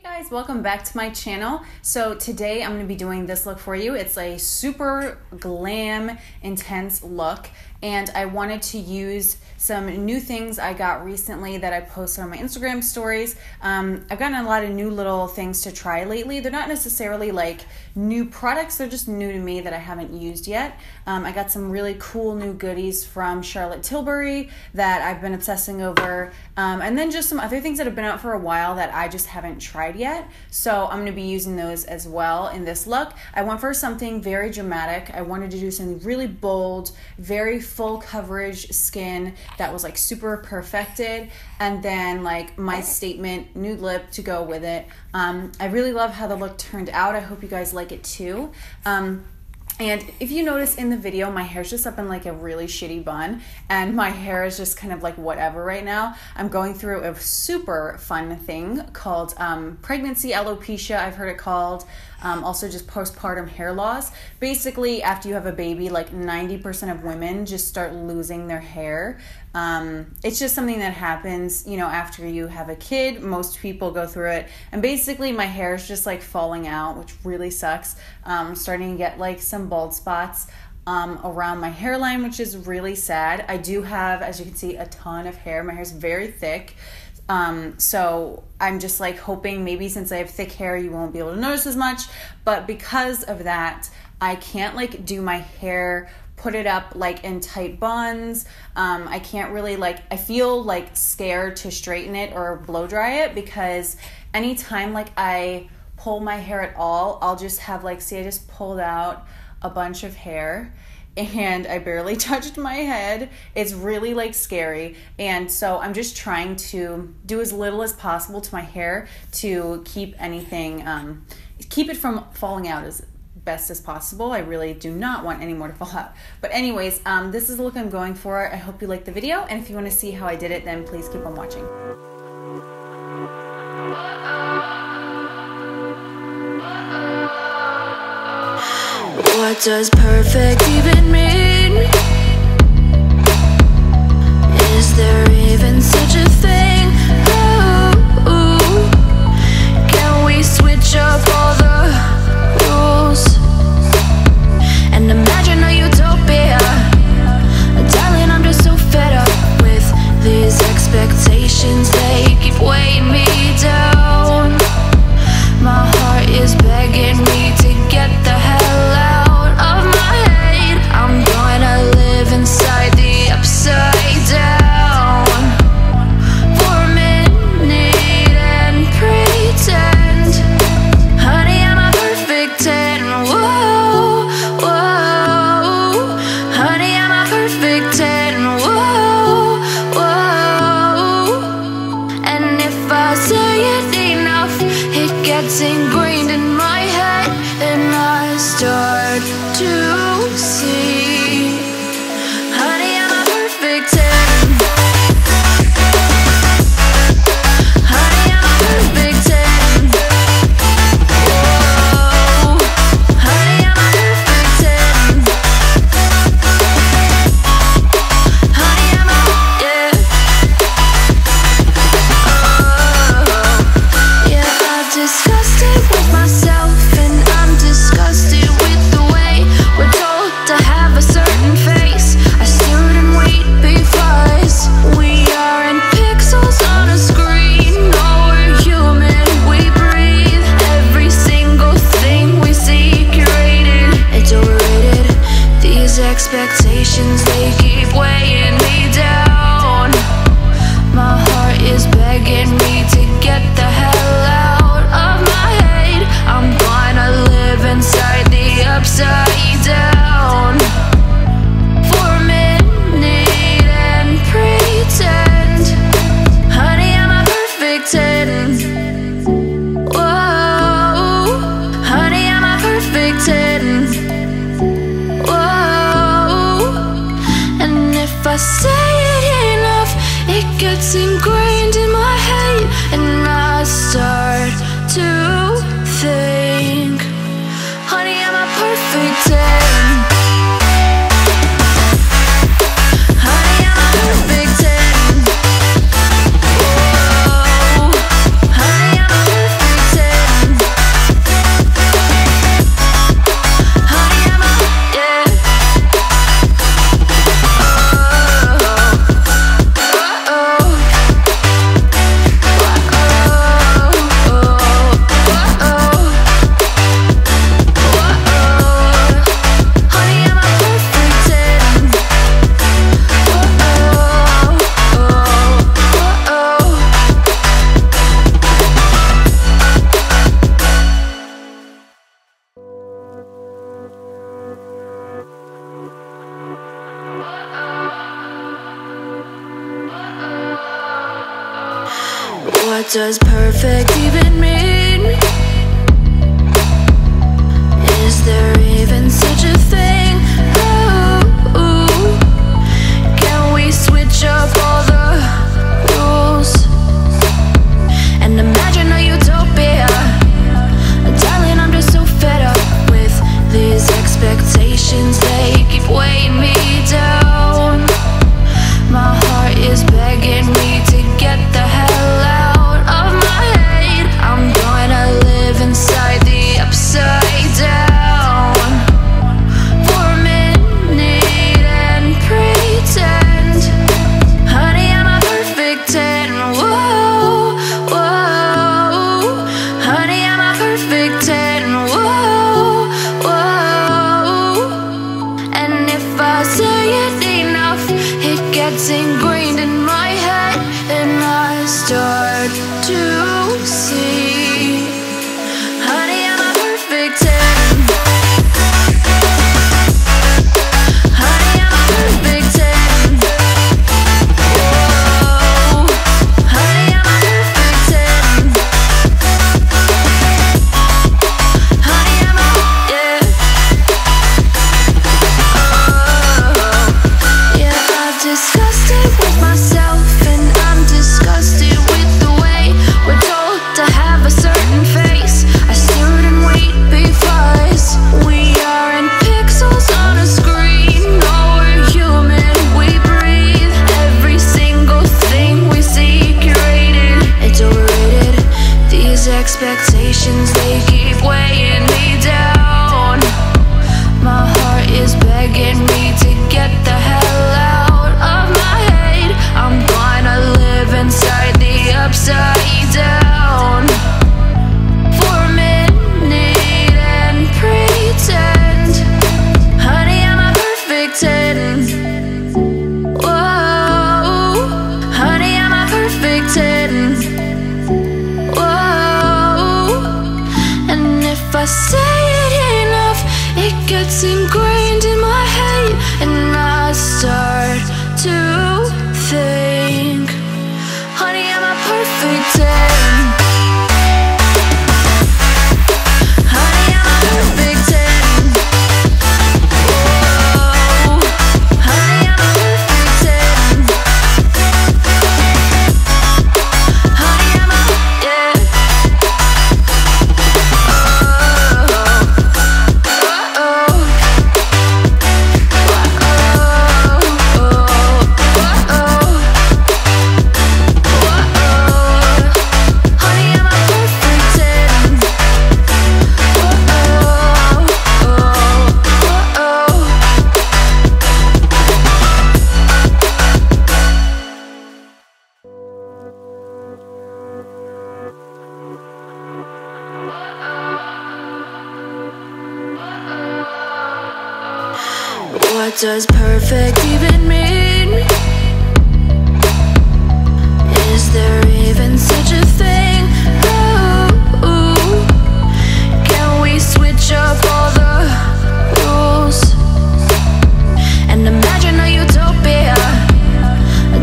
Hey guys, welcome back to my channel. So today I'm going to be doing this look for you. It's a super glam intense look, and I wanted to use some new things I got recently that I posted on my Instagram stories. I've gotten a lot of new little things to try lately. They're not necessarily like new products, they're just new to me that I haven't used yet. I got some really cool new goodies from Tilbury that I've been obsessing over, and then just some other things that have been out for a while that I just haven't tried yet. So I'm going to be using those as well in this look. I went for something very dramatic. I wanted to do something really bold, very full coverage skin that was like super perfected, and then like my statement nude lip to go with it. I really love how the look turned out. I hope you guys like it too. And if you notice in the video, my hair's just up in like a really shitty bun, and my hair is just kind of like whatever right now. I'm going through a super fun thing called pregnancy alopecia, I've heard it called. Also just postpartum hair loss. Basically, after you have a baby, like 90% of women just start losing their hair. It's just something that happens, you know, after you have a kid. Most people go through it. And basically my hair is just like falling out, which really sucks. I'm starting to get like some bald spots around my hairline, which is really sad. I do have, as you can see, a ton of hair. My hair's very thick. So I'm just like hoping maybe since I have thick hair, you won't be able to notice as much, but because of that, I can't like do my hair, put it up like in tight buns. I can't really like, I feel like scared to straighten it or blow dry it, because anytime like I pull my hair at all, I'll just have like, see, I just pulled out a bunch of hair and I barely touched my head. It's really like scary. And so I'm just trying to do as little as possible to my hair to keep anything, keep it from falling out as best as possible. I really do not want any more to fall out. But anyways, this is the look I'm going for. I hope you like the video. And if you want to see how I did it, then please keep on watching. What does perfect even mean? Is there even such a thing? Ooh, can we switch up all the rules and imagine a utopia? Darling, I'm just so fed up with these expectations. They keep weighing me down. My heart is begging me to get the hell out. I'm gonna live inside the upside down for a minute and pretend, honey, I'm a perfect 10. Whoa, whoa, honey, I'm a perfect 10. Whoa, whoa, and if I say it enough, it gets ingrained in my head, and I start to see, honey, I'm a perfect 10. Honey, I'm a perfect 10. Whoa, honey, I'm a perfect 10. Honey, I'm a, yeah. Oh, yeah, I've discussed it with myself, and I'm disgusted with the way we're told to have a certain face. I stood and wait because we aren't pixels on a screen. No, we're human, we breathe. Every single thing we see curated, it's overrated. These expectations, they keep weighing me down. My heart is begging me to get the hell out of my head. I'm gonna live inside the upside down for a minute and pretend, honey, I'm a perfect 10. Whoa, honey, I'm a perfect 10. Whoa, and if I say it enough, it gets ingrained in my head, and I start to think, honey, I'm a perfect 10. Honey, I'm a perfect 10. Whoa, honey, I'm a perfect 10. does perfect even mean? Is there even such a thing? Ooh, can we switch up all the rules and imagine a utopia? Darling, I'm just so fed up with these expectations. They keep weighing me down. My heart is begging me to get the hell out of my head. I'm gonna live inside the upside down for a minute and pretend, honey, I'm a perfect 10. Whoa, whoa, honey, I'm a perfect 10. Whoa, whoa, and if I say it enough, it gets ingrained in my head, and I start to see, honey, I'm a perfect 10. Honey, I'm a perfect 10. Whoa, honey, I'm a perfect 10. Honey, I'm a, yeah. Oh, yeah, I've discussed it with myself, and I'm disgusted with the way we're told to have a certain face. I stood and wait because we aren't pixels on a screen. No, we're human, we breathe. Every single thing we see curated, it's overrated. These expectations, they keep weighing me down. My heart is begging me to get the hell out of my head. I'm gonna live inside the upside down for a minute and pretend, honey, I'm a perfect 10. Whoa, honey, I'm a perfect 10. Whoa, and if I say it enough, it gets ingrained in my head, and I start to think, honey, I'm a perfect 10. Honey, I'm a perfect 10. Whoa, honey, I'm a perfect 10. Honey, I'm a, yeah. What does perfect even mean? Is there even such a thing? Ooh, can we switch up all the rules and imagine a utopia?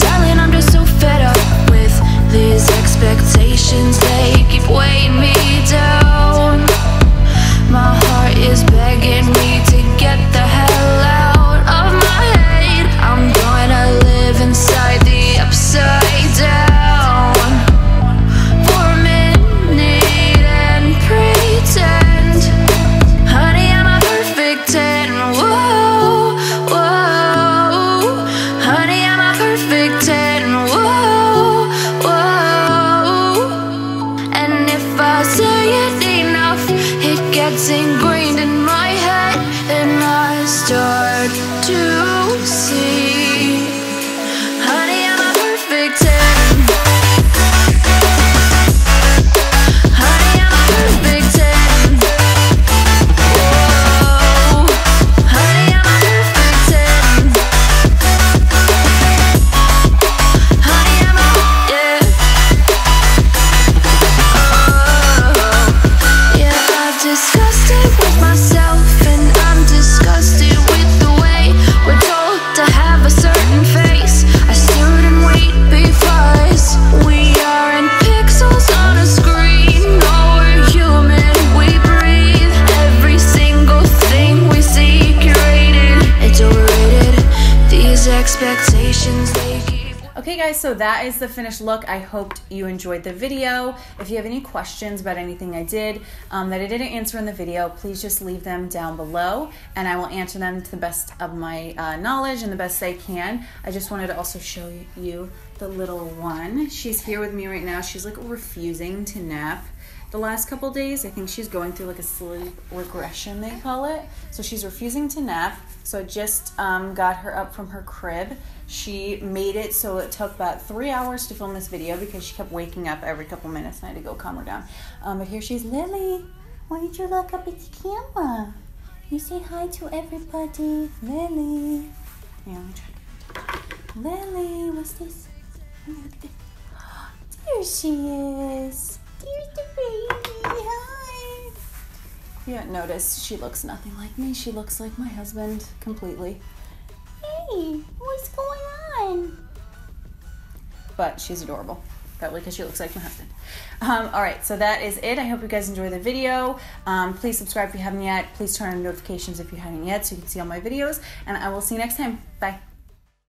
Darling, I'm just so fed up with these expectations. They keep weighing me down. My heart is begging me to get the hell out of my head. I'm gonna live inside the upside down for a minute and pretend, honey, I'm a perfect 10. Whoa, whoa, honey, I'm a perfect 10. Whoa, whoa, and if I say it enough, it gets ingrained in my head, and I start to see, honey, I'm a perfect 10. Honey, I'm a perfect 10. Whoa, honey, I'm a perfect 10. Honey, I'm a, yeah. Oh, yeah, I've discussed it with guys, so that is the finished look. I hoped you enjoyed the video. If you have any questions about anything I did that I didn't answer in the video, please just leave them down below and I will answer them to the best of my knowledge and the best I can. I just wanted to also show you the little one. She's here with me right now. She's like refusing to nap the last couple days. I think she's going through like a sleep regression, they call it. So she's refusing to nap. So I just got her up from her crib. She made it so it took about 3 hours to film this video because she kept waking up every couple minutes and I had to go calm her down. But here she's. Lily, why don't you look up at the camera? You say hi to everybody. Lily. Yeah, let me try. Lily, what's this? Look at this. There she is. There's the baby. Hi. If you haven't noticed, she looks nothing like me. She looks like my husband completely. Hey, what's going on? But she's adorable. Probably because she looks like my husband. Alright, so that is it. I hope you guys enjoyed the video. Please subscribe if you haven't yet. Please turn on notifications if you haven't yet so you can see all my videos. And I will see you next time. Bye.